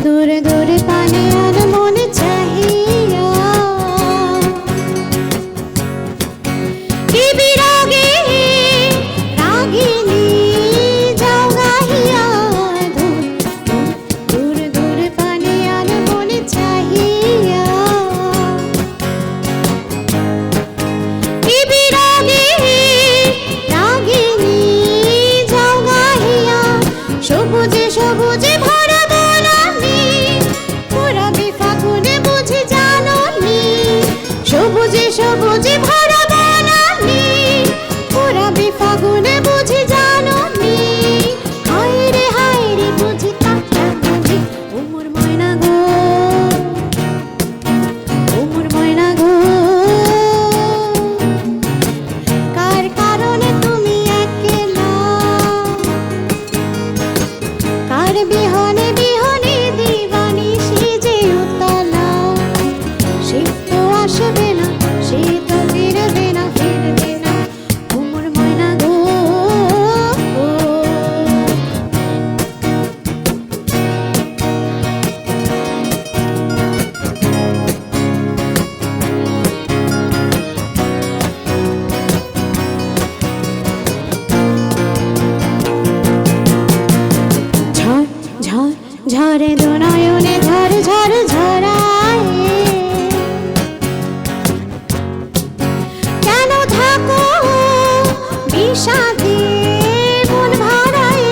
দূরে দূরে পানে আর মনে চাহিয়া কি বিরাগে রাগিনী যাও গাহিয়া দূরে দূরে পানে আর মনে চাহিয়া কি বিরাগে রাগিনী যাও গাহিয়া সবুজে সবুজে ভরা বনানি পুরাবি ফাগুনে বুঝি জাননি সবুজে সবুজে ভরা বনানি পুরাবি ফাগুনে বুঝি জাননি হায় রে বুঝি তাকা বুঝি ও মোর ময়না গো ও মোর ময়না গো কার কারণে তুমি একলা কার বিহনে বিহনে দিবানি সেজে উতলা সে তো আসবে না সে তো ফিরবে না ফিরবে না ও মোর ময়না গো ঝড় ঝড় ঝরে দু নয়নে ঝড় ঝড় ঝরায় কেন থাকো বিষাদে মন ভরায়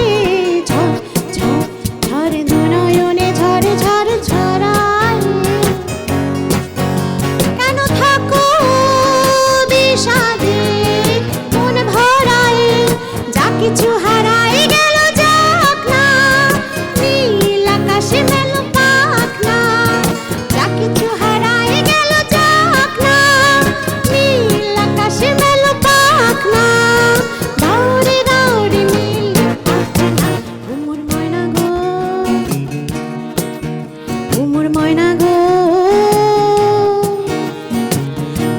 ঝড় ঝড় ঝরে দু নয়নে ঝড় ঝড় ঝরায় কেন থাকো বিষাদে মন ভরায় যা কিছু হারায় গেল যাক না নীল আকাশে মেলো পাখ না যা কিছু হারায় গেল যাক না নীল আকাশে মেলো পাখ না দৌড়ে দৌড়ে মিল ও মোর ময়না গো ও মোর ময়না গো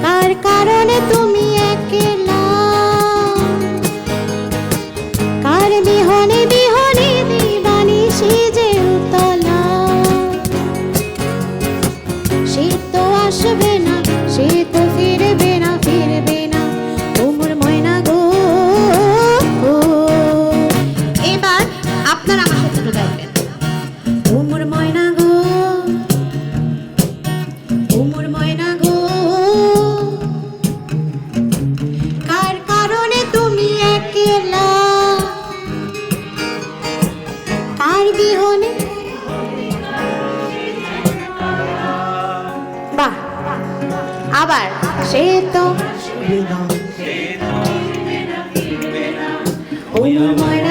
কার কারণে তুমি একলা কার বিহনে বিহনে দিবানি সেজে উতলা সে তো আসবে না সে তো ফিরবে না ফিরবে না ও মোর ময়না গো এবার আপনারা আমার সাথে একটু গাইবেন ও মোর ময়না গো ও মোর ময়না গো কার কারণে তুমি একলা কার বিহনে বাহ আবার সে তো ও মোর ময়না